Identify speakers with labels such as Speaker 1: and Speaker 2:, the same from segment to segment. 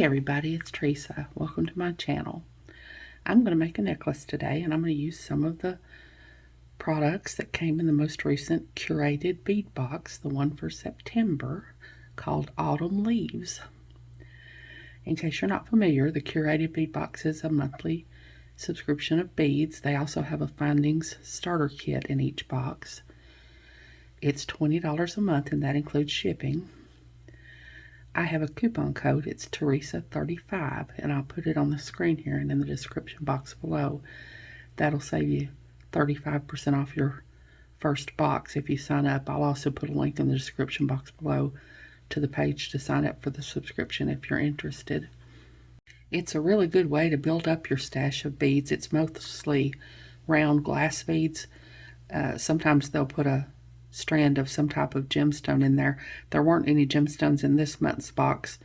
Speaker 1: Hey everybody, it's Teresa. Welcome to my channel. I'm going to make a necklace today, and I'm going to use some of the products that came in the most recent Curated bead box, the one for September, called Autumn Leaves. In case you're not familiar, the Curated bead box is a monthly subscription of beads. They also have a Findings starter kit in each box. It's $20 a month, and that includes shipping. I have a coupon code. It's Teresa35, and I'll put it on the screen here and in the description box below. That'll save you 35% off your first box if you sign up. I'll also put a link in the description box below to the page to sign up for the subscription if you're interested. It's a really good way to build up your stash of beads. It's mostly round glass beads. Sometimes they'll put a strand of some type of gemstone in there. There weren't any gemstones in this month's box,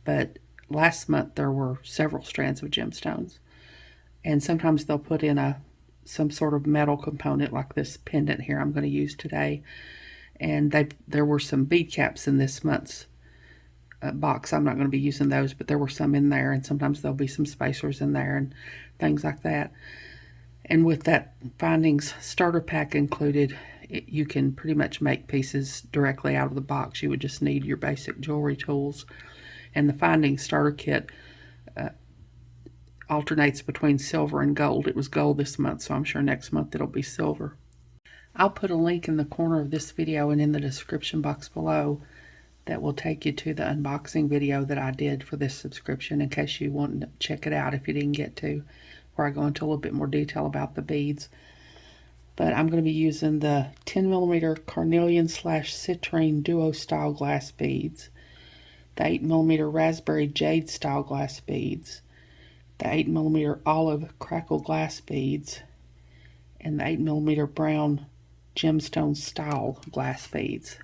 Speaker 1: but last month there were several strands of gemstones. And sometimes they'll put in some sort of metal component like this pendant here I'm going to use today. And there were some bead caps in this month's box. I'm not going to be using those, but there were some in there, and sometimes there'll be some spacers in there and things like that. And with that Findings starter pack included, you can pretty much make pieces directly out of the box. You would just need your basic jewelry tools. And the Findings starter kit alternates between silver and gold. It was gold this month, so I'm sure next month it'll be silver. I'll put a link in the corner of this video and in the description box below that will take you to the unboxing video that I did for this subscription, in case you want to check it out if you didn't get to, where I go into a little bit more detail about the beads. But I'm going to be using the 10mm Carnelian / Citrine Duo style glass beads, the 8mm Raspberry Jade style glass beads, the 8mm Olive Crackle glass beads, and the 8mm Brown Gemstone style glass beads.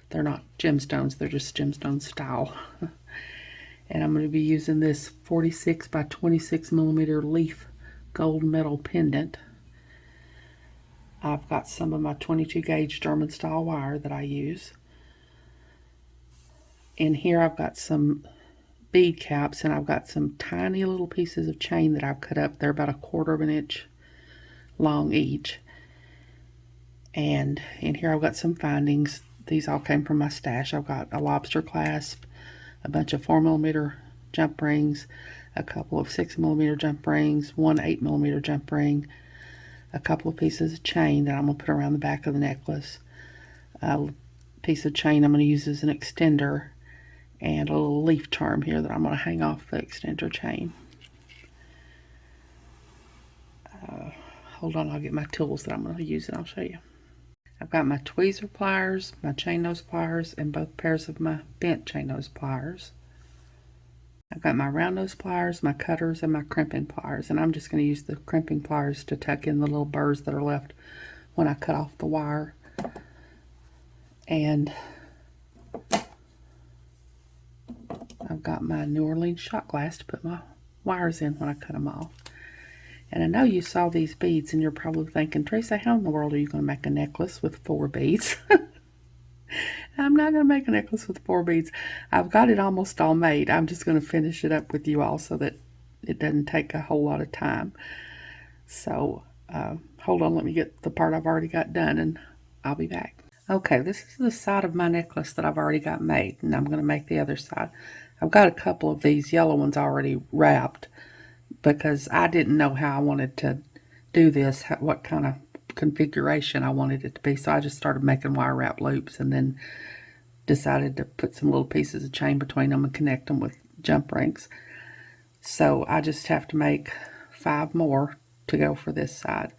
Speaker 1: They're not gemstones, they're just gemstone style. And I'm going to be using this 46 by 26mm leaf gold metal pendant. I've got some of my 22 gauge German style wire that I use. And here I've got some bead caps, and I've got some tiny little pieces of chain that I've cut up. They're about 1/4 of an inch long each. And in here I've got some Findings. These all came from my stash. I've got a lobster clasp, a bunch of 4mm jump rings, a couple of 6mm jump rings, one 8mm jump ring, a couple of pieces of chain that I'm going to put around the back of the necklace, a piece of chain I'm going to use as an extender, and a little leaf charm here that I'm going to hang off the extender chain. Hold on, I'll get my tools that I'm going to use and I'll show you. I've got my tweezer pliers, my chain nose pliers, and both pairs of my bent chain nose pliers. I've got my round nose pliers, my cutters, and my crimping pliers, and I'm just going to use the crimping pliers to tuck in the little burrs that are left when I cut off the wire. And I've got my New Orleans shot glass to put my wires in when I cut them off. And I know you saw these beads and you're probably thinking, Teresa, how in the world are you going to make a necklace with 4 beads? I'm not going to make a necklace with 4 beads. I've got it almost all made. I'm just going to finish it up with you all so that it doesn't take a whole lot of time. So hold on, let me get the part I've already got done and I'll be back. Okay, this is the side of my necklace that I've already got made, and I'm going to make the other side. I've got a couple of these yellow ones already wrapped because I didn't know how I wanted to do this, what kind of configuration I wanted it to be. So I just started making wire wrap loops and then decided to put some little pieces of chain between them and connect them with jump rings. So I just have to make 5 more to go for this side.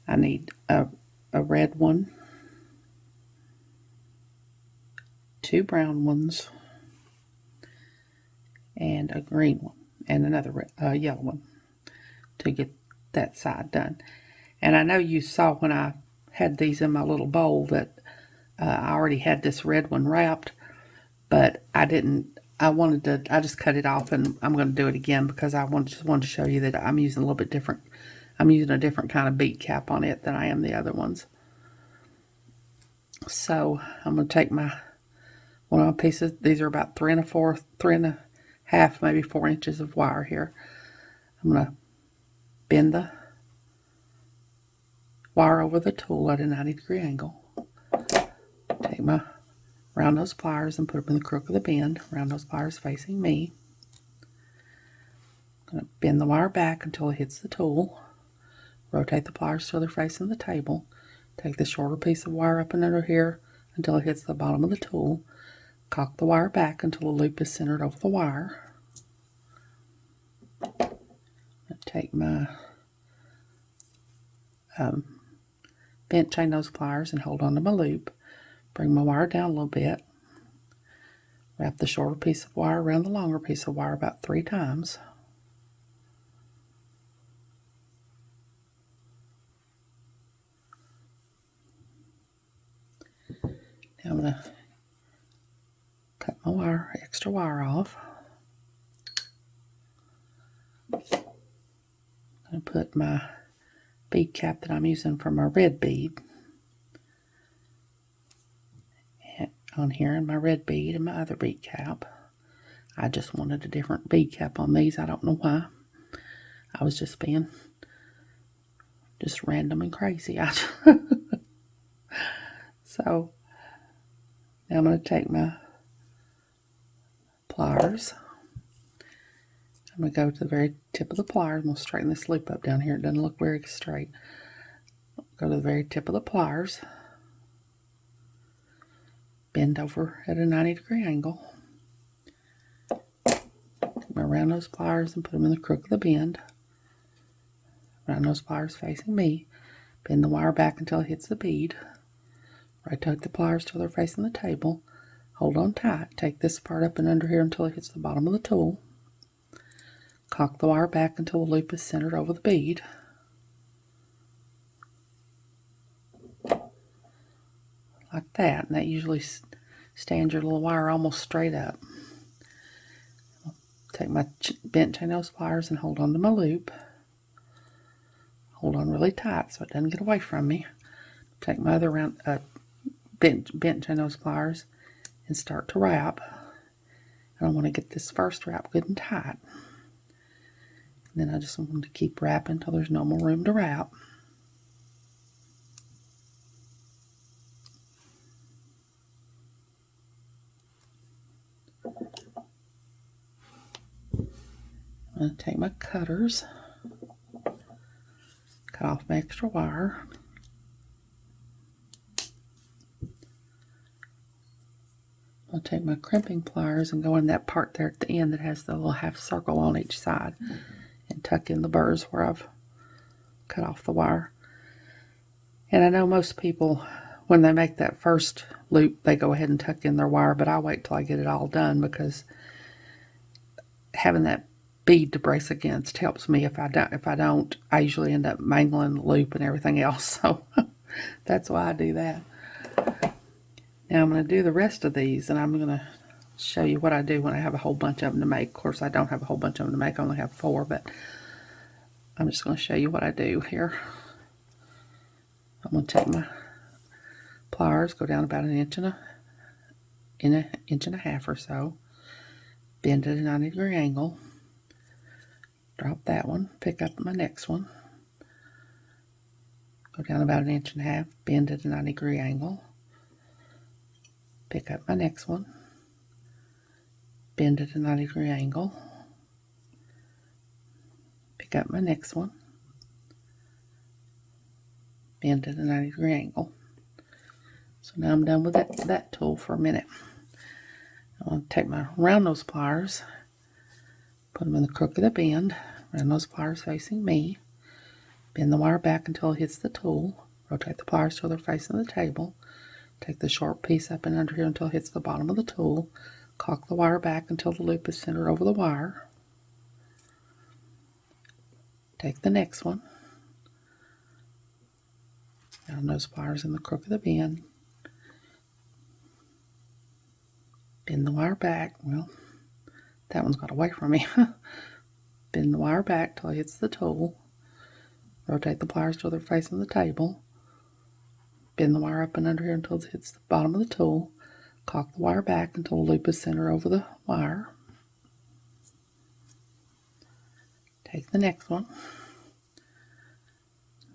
Speaker 1: I need a red one, 2 brown ones, and a green one, and another yellow one to get that side done. And I know you saw when I had these in my little bowl that I already had this red one wrapped, but I just cut it off, and I'm going to do it again because I just wanted to show you that I'm using a little bit different. I'm using a different kind of bead cap on it than I am the other ones. So I'm going to take one of my pieces. These are about 3 1/4 half, maybe 4 inches of wire here. I'm going to bend the wire over the tool at a 90-degree angle. Take my round nose pliers and put them in the crook of the bend. Round nose pliers facing me. I'm going to bend the wire back until it hits the tool. Rotate the pliers till they're facing the table. Take the shorter piece of wire up and under here until it hits the bottom of the tool. Cock the wire back until the loop is centered over the wire. Take my bent chain nose pliers and hold on to my loop. Bring my wire down a little bit. Wrap the shorter piece of wire around the longer piece of wire about 3 times. Now I'm going to cut my extra wire off. I'm going to put my bead cap that I'm using for my red bead on here, and my red bead and my other bead cap. I just wanted a different bead cap on these. I don't know why. I was just being random and crazy. So now I'm going to take my pliers. I'm going to go to the very tip of the pliers. I'm going to straighten this loop up down here. It doesn't look very straight. Go to the very tip of the pliers. Bend over at a 90-degree angle. Take my round nose pliers and put them in the crook of the bend. Round nose pliers facing me. Bend the wire back until it hits the bead. Rotate the pliers till they're facing the table. Hold on tight. Take this part up and under here until it hits the bottom of the tool. Cock the wire back until the loop is centered over the bead. Like that. And that usually stands your little wire almost straight up. Take my bent chain nose pliers and hold on to my loop. Hold on really tight so it doesn't get away from me. Take my other bent chain nose pliers and start to wrap. And I want to get this first wrap good and tight. And then I just want to keep wrapping until there's no more room to wrap. I'm going to take my cutters, cut off my extra wire. I'll take my crimping pliers and go in that part there at the end that has the little half circle on each side and tuck in the burrs where I've cut off the wire. And I know most people, when they make that first loop, they go ahead and tuck in their wire, but I wait till I get it all done because having that bead to brace against helps me. If I don't, I usually end up mangling the loop and everything else. So that's why I do that. Now I'm going to do the rest of these, and I'm going to show you what I do when I have a whole bunch of them to make. Of course, I don't have a whole bunch of them to make. I only have 4, but I'm just going to show you what I do here. I'm going to take my pliers, go down about an inch and a half or so, bend at a 90-degree angle, drop that one, pick up my next one, go down about an inch and a half, bend at a 90-degree angle, pick up my next one, bend at a 90-degree angle, pick up my next one, bend at a 90-degree angle. So now I'm done with that tool for a minute. I'm going to take my round nose pliers, put them in the crook of the bend, round nose pliers facing me, bend the wire back until it hits the tool, rotate the pliers till they're facing the table, take the short piece up and under here until it hits the bottom of the tool, cock the wire back until the loop is centered over the wire, take the next one, round nose pliers in the crook of the bend, bend the wire back. Well, that one's got away from me. Bend the wire back till it hits the tool. Rotate the pliers till they're facing the table. Bend the wire up and under here until it hits the bottom of the tool. Cock the wire back until the loop is centered over the wire. Take the next one.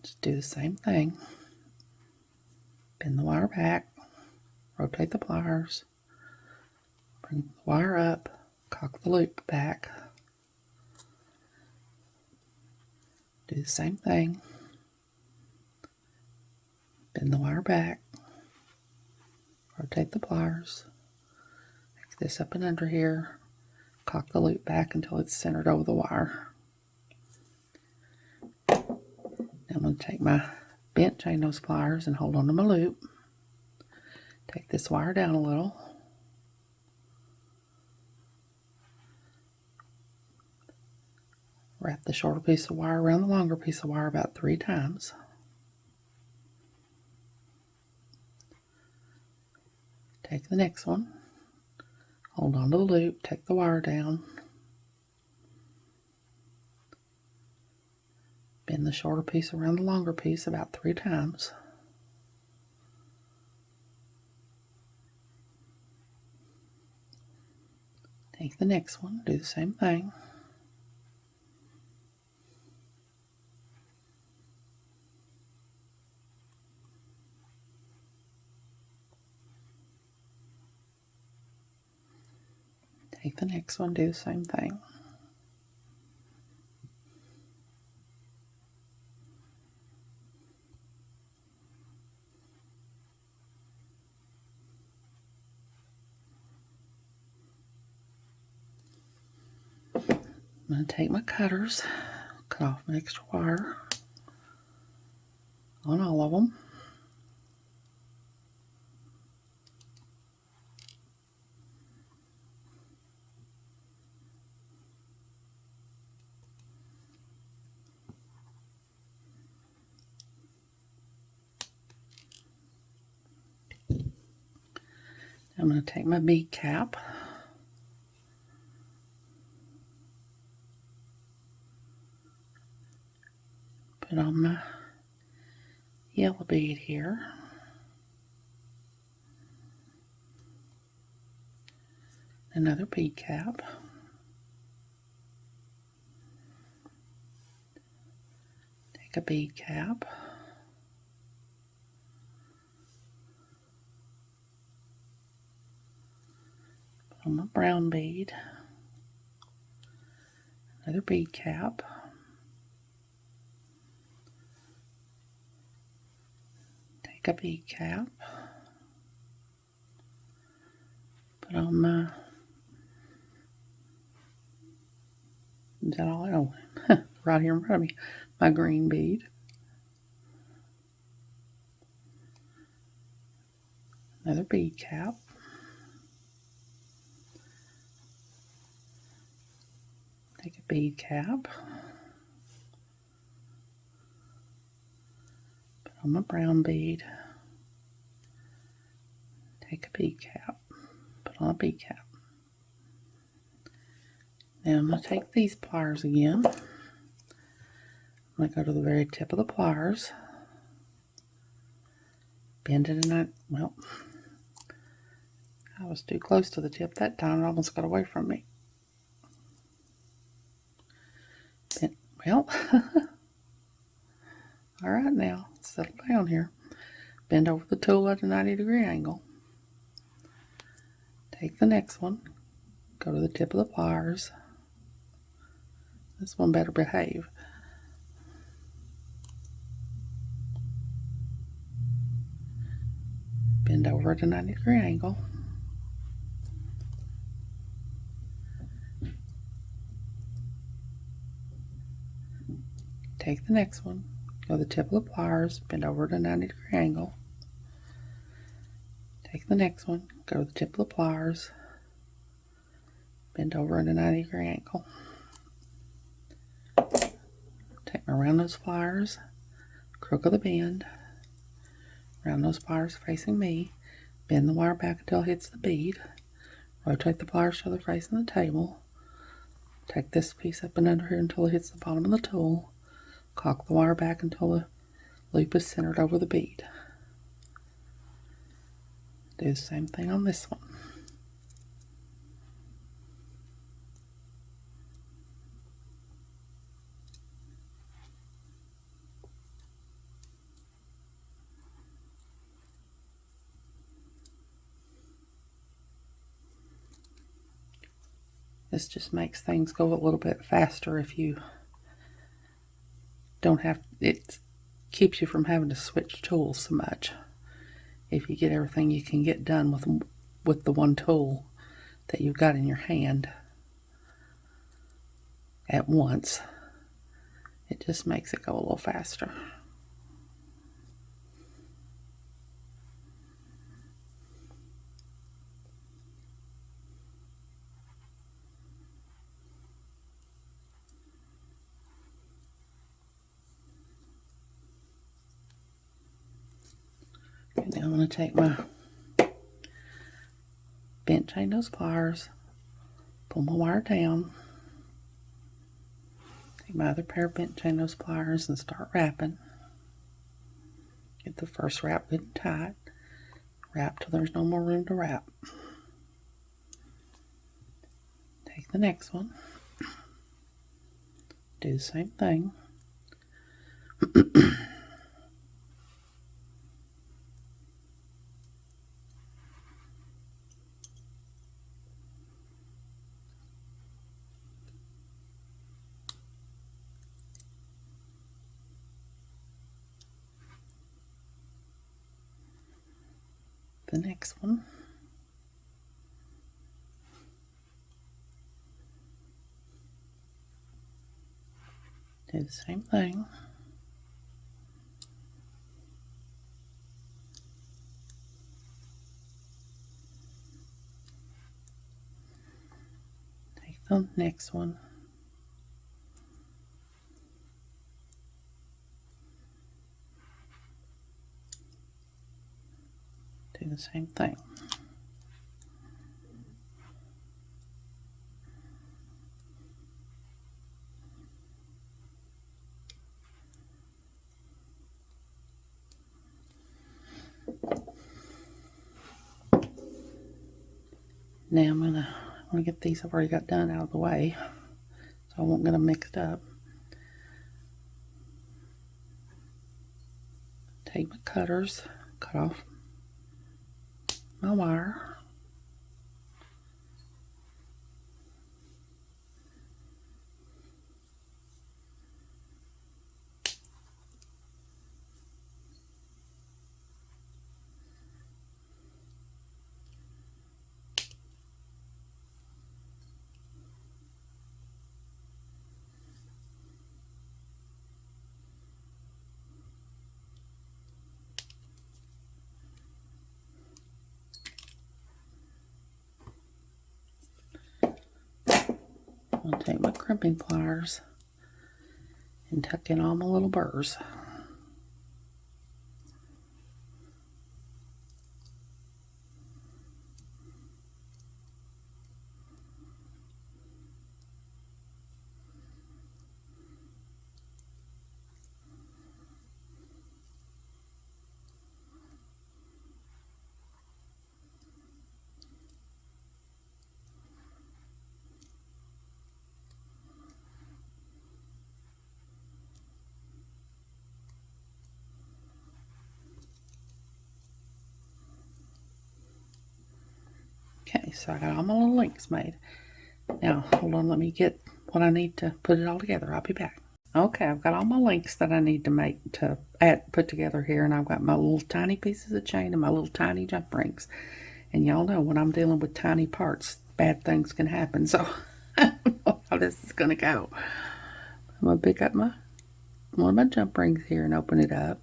Speaker 1: Just do the same thing. Bend the wire back, rotate the pliers, bring the wire up, cock the loop back. Do the same thing. Bend the wire back, rotate the pliers, make this up and under here, cock the loop back until it's centered over the wire. Now I'm going to take my bent chain nose pliers and hold on to my loop. Take this wire down a little. Wrap the shorter piece of wire around the longer piece of wire about 3 times. Take the next one. Hold on to the loop, take the wire down. Bend the shorter piece around the longer piece about 3 times. Take the next one, do the same thing. Take the next one, do the same thing. I'm going to take my cutters, cut off my extra wire on all of them. I'm going to take my bead cap, put on my yellow bead here, another bead cap, take a bead cap, put on my brown bead, another bead cap, take a bead cap, put on my, is that all I know? Right here in front of me, my green bead, another bead cap, take a bead cap, put on my brown bead, take a bead cap, put on a bead cap. Now I'm going to take these pliers again. I'm going to go to the very tip of the pliers, bend it, and well, I was too close to the tip that time. It almost got away from me. Well, all right, now settle down here. Bend over the tool at a 90-degree angle. Take the next one, go to the tip of the pliers. This one better behave. Bend over at a 90-degree angle. Take the next one, go to the tip of the pliers, bend over at a 90-degree angle. Take the next one, go to the tip of the pliers, bend over at a 90-degree angle. Take my round nose pliers, crook of the bend, round nose pliers facing me, bend the wire back until it hits the bead, rotate the pliers so they're facing the table, take this piece up and under here until it hits the bottom of the tool, cock the wire back until the loop is centered over the bead. Do the same thing on this one. This just makes things go a little bit faster if you don't have, it keeps you from having to switch tools so much. If you get everything you can get done with the one tool that you've got in your hand at once, it just makes it go a little faster. And now I'm going to take my bent chain nose pliers, pull my wire down, take my other pair of bent chain nose pliers and start wrapping. Get the first wrap good and tight. Wrap till there's no more room to wrap. Take the next one. Do the same thing. The next one. Do the same thing. Take the next one. Do the same thing. Now I'm gonna get these I've already got done out of the way, so I won't get them mixed up. Take my cutters, cut off my wire. I'll take my crimping pliers and tuck in all my little burrs. Okay, so I got all my little links made. Now, hold on, let me get what I need to put it all together. I'll be back. Okay, I've got all my links that I need to put together here, and I've got my little tiny pieces of chain and my little tiny jump rings. And y'all know when I'm dealing with tiny parts, bad things can happen, so I don't know how this is going to go. I'm going to pick up one of my jump rings here and open it up.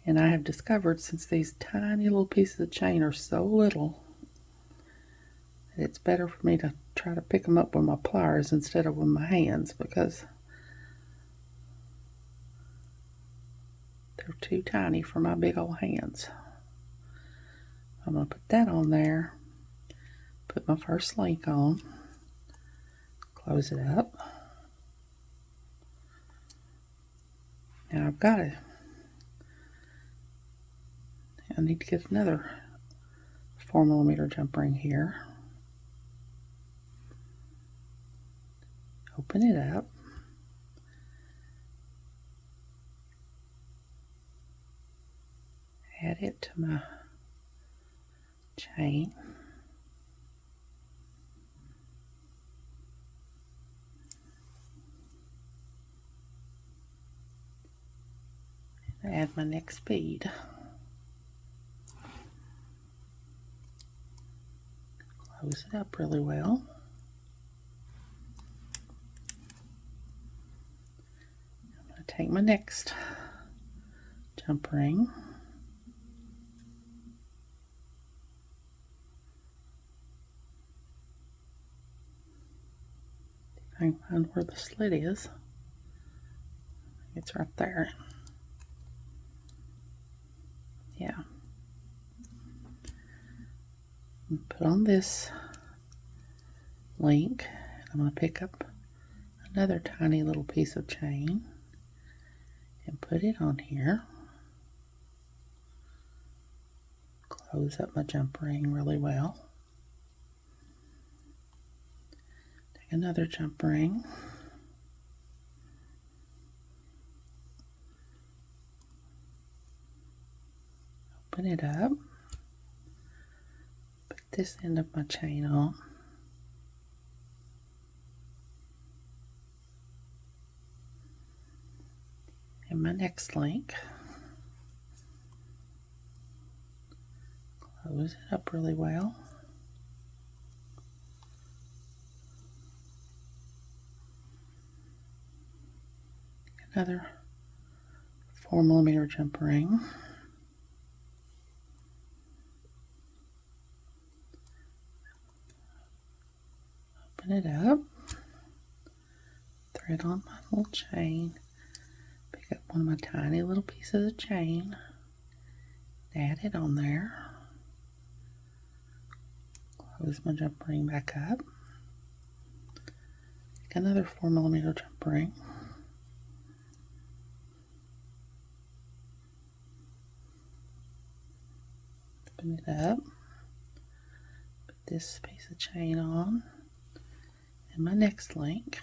Speaker 1: And I have discovered, since these tiny little pieces of chain are so little, that it's better for me to try to pick them up with my pliers instead of with my hands, because they're too tiny for my big old hands. I'm going to put that on there, put my first link on, close it up. Now I've got it. I need to get another 4mm jump ring here. Open it up. Add it to my chain. Add my next bead. Close it up really well. I'm going to take my next jump ring. I can find where the slit is. It's right there. Yeah. Put on this link. I'm going to pick up another tiny little piece of chain and put it on here. Close up my jump ring really well. Take another jump ring. Open it up. Put this end of my chain on. And my next link. Close it up really well. Another 4mm jump ring. Open it up. Thread on my little chain. Pick up one of my tiny little pieces of chain. Add it on there. Close my jump ring back up. Take another 4mm jump ring. Open it up. Put this piece of chain on. And my next link.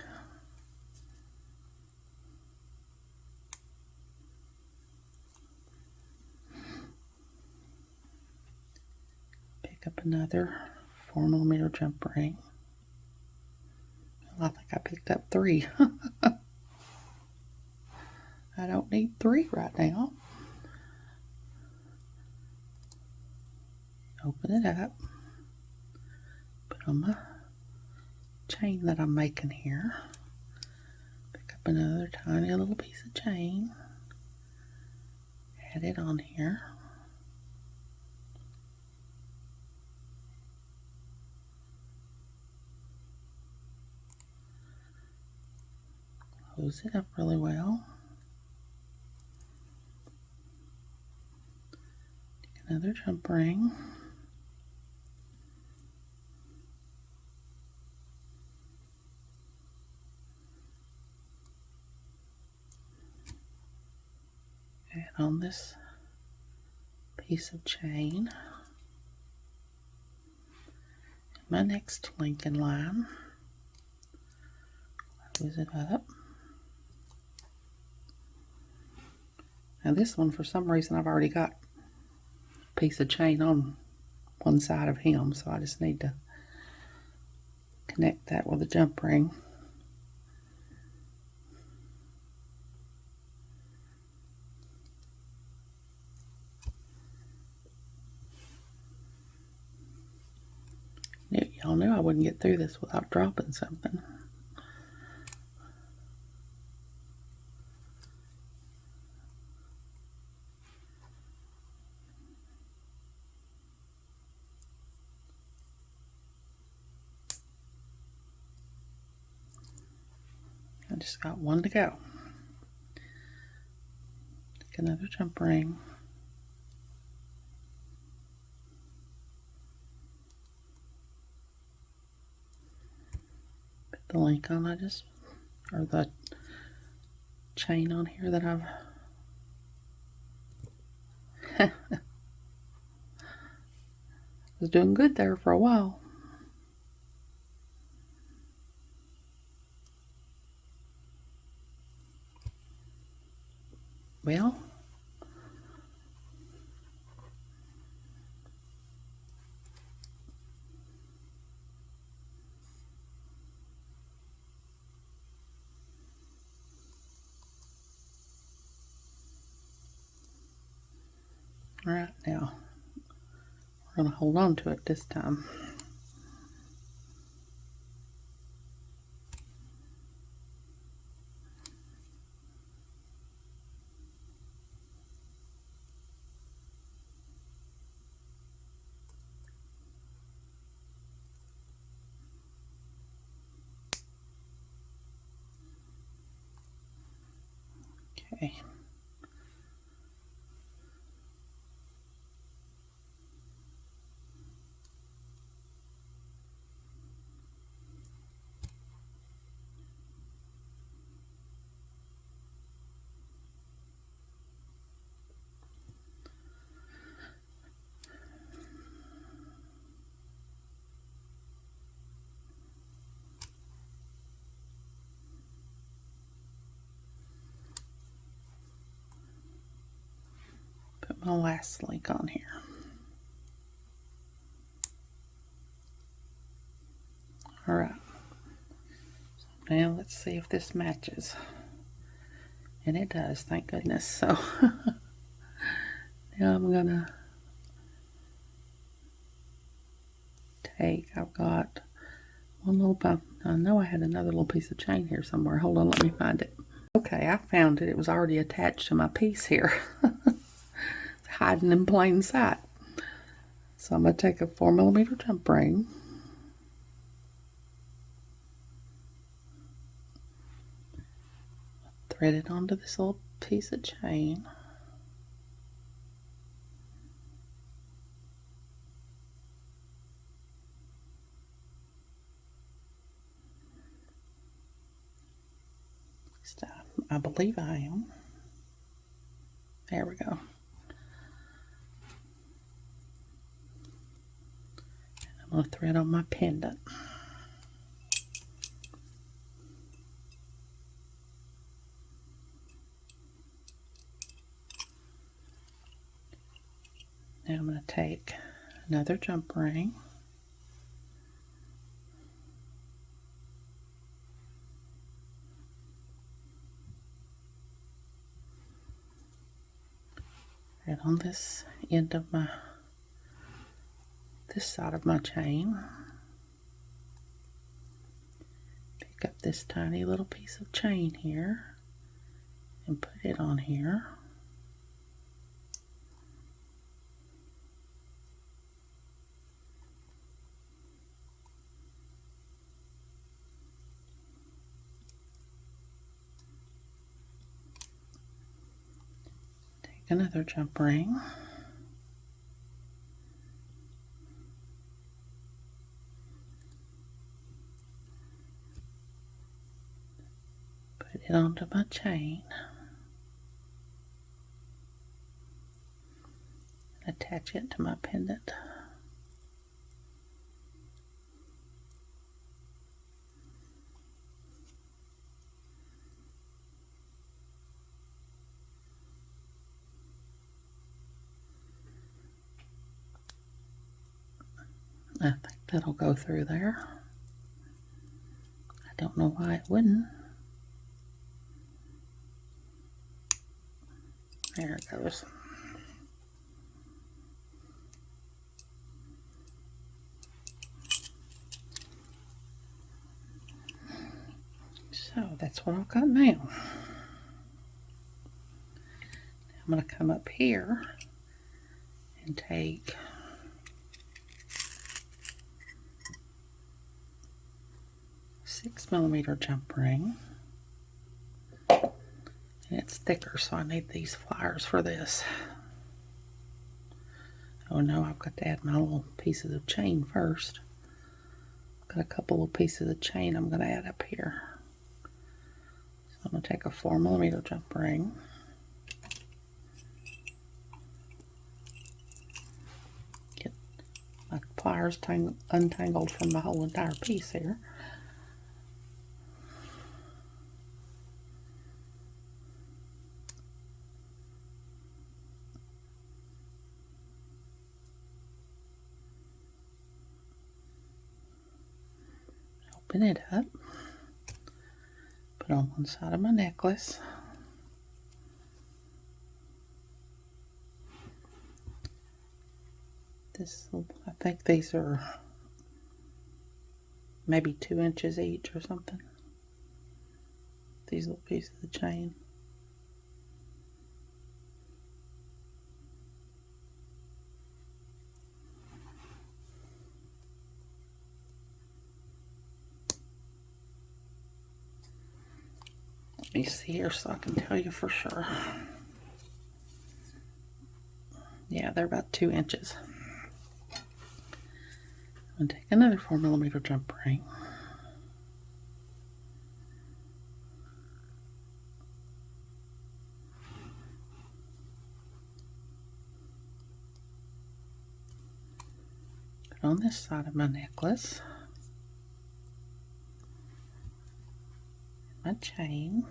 Speaker 1: Pick up another 4mm jump ring. Well, I think I picked up 3. I don't need 3 right now. Open it up. Put on my chain that I'm making here. Pick up another tiny little piece of chain. Add it on here. Close it up really well. Take another jump ring. Add on this piece of chain. My next link in line. Close it up. Now this one, for some reason, I've already got a piece of chain on one side of him, so I just need to connect that with a jump ring. Y'all knew I wouldn't get through this without dropping something. I just got one to go. Take another jump ring. Put the link on, or the chain on here that I've was doing good there for a while. Well, All right, now we're going to hold on to it this time. Okay. Put my last link on here. All right. So now let's see if this matches. And it does, thank goodness. So now I'm gonna take, I've got one little bump. I know I had another little piece of chain here somewhere. Hold on, let me find it. Okay, I found it. It was already attached to my piece here. It's hiding in plain sight. So I'm going to take a 4mm jump ring. Thread it onto this little piece of chain. I believe I am. There we go. I'm going to thread on my pendant. Now I'm going to take another jump ring. Right on this end of this side of my chain. Pick up this tiny little piece of chain here and put it on here. Take another jump ring. Put it onto my chain. Attach it to my pendant. I think that'll go through there. I don't know why it wouldn't. There it goes. So that's what I've got now. I'm going to come up here and take a 6mm jump ring. And it's thicker, so I need these pliers for this. Oh no, I've got to add my little pieces of chain first. Got a couple of pieces of chain I'm going to add up here. So I'm going to take a 4mm jump ring. Get my pliers untangled from the whole entire piece here. Open it up, put on one side of my necklace, This, I think these are maybe 2 inches each or something. These little pieces of the chain. Let me see here so I can tell you for sure. Yeah, they're about 2 inches. I'm going to take another 4mm jump ring. Put on this side of my necklace. My chain.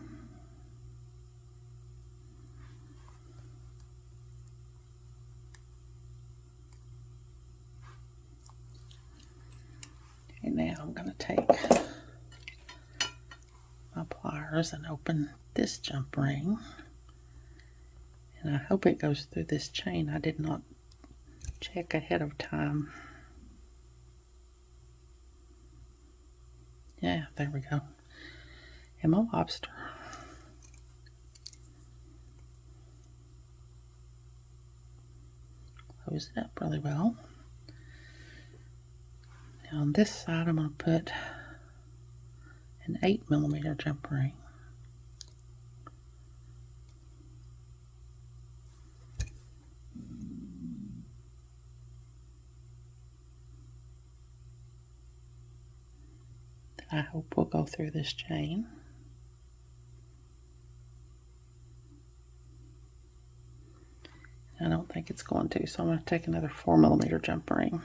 Speaker 1: And now I'm going to take my pliers and open this jump ring. And I hope it goes through this chain. I did not check ahead of time. Yeah, there we go. And my lobster. Close it up really well. Now on this side I'm going to put an 8mm jump ring. I hope will go through this chain. I don't think it's going to, so I'm going to take another 4mm jump ring.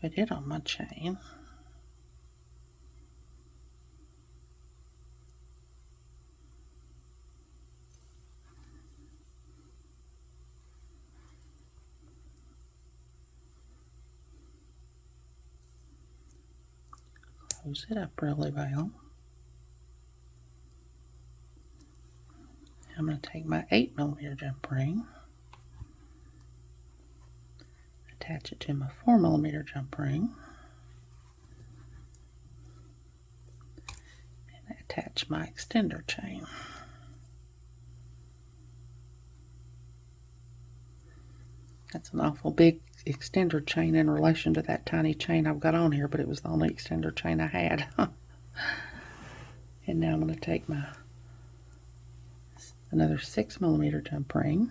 Speaker 1: Put it on my chain. Close it up really well. I'm going to take my 8mm jump ring, attach it to my 4mm jump ring, and attach my extender chain. That's an awful big extender chain in relation to that tiny chain I've got on here, but it was the only extender chain I had. And now I'm going to take my another 6mm jump ring,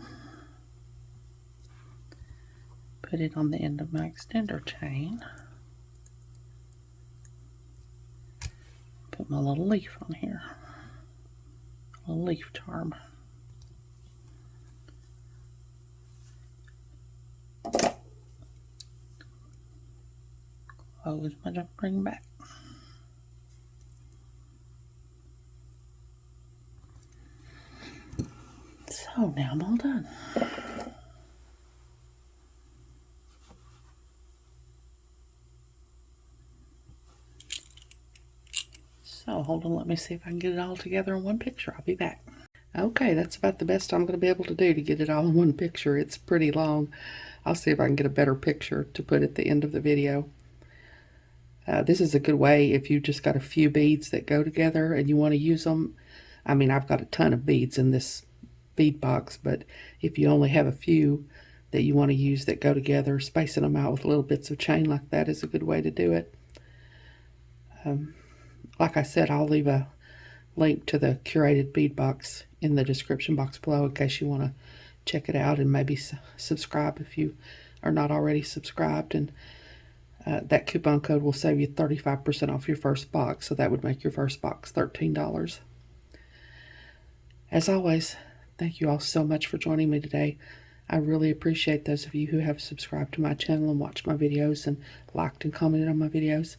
Speaker 1: put it on the end of my extender chain, put my little leaf on here, a little leaf charm. Close my jump ring back. So now I'm all done. So hold on, let me see if I can get it all together in one picture. I'll be back. Okay, that's about the best I'm going to be able to do to get it all in one picture. It's pretty long. I'll see if I can get a better picture to put at the end of the video. This is a good way if you just got a few beads that go together and you want to use them. I mean, I've got a ton of beads in this bead box, but if you only have a few that you want to use that go together, spacing them out with little bits of chain like that is a good way to do it. Like I said, I'll leave a link to the Curated bead box in the description box below in case you want to check it out and maybe subscribe if you are not already subscribed. And that coupon code will save you 35% off your first box, so that would make your first box $13. As always, thank you all so much for joining me today. I really appreciate those of you who have subscribed to my channel and watched my videos and liked and commented on my videos.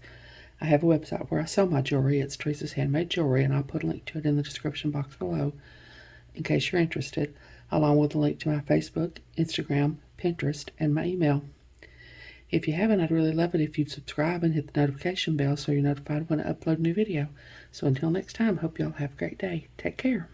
Speaker 1: I have a website where I sell my jewelry. It's Teresa's Handmade Jewelry, and I'll put a link to it in the description box below. in case you're interested, along with a link to my Facebook, Instagram, Pinterest, and my email. If you haven't, I'd really love it if you'd subscribe and hit the notification bell so you're notified when I upload a new video. So until next time, hope y'all have a great day. Take care.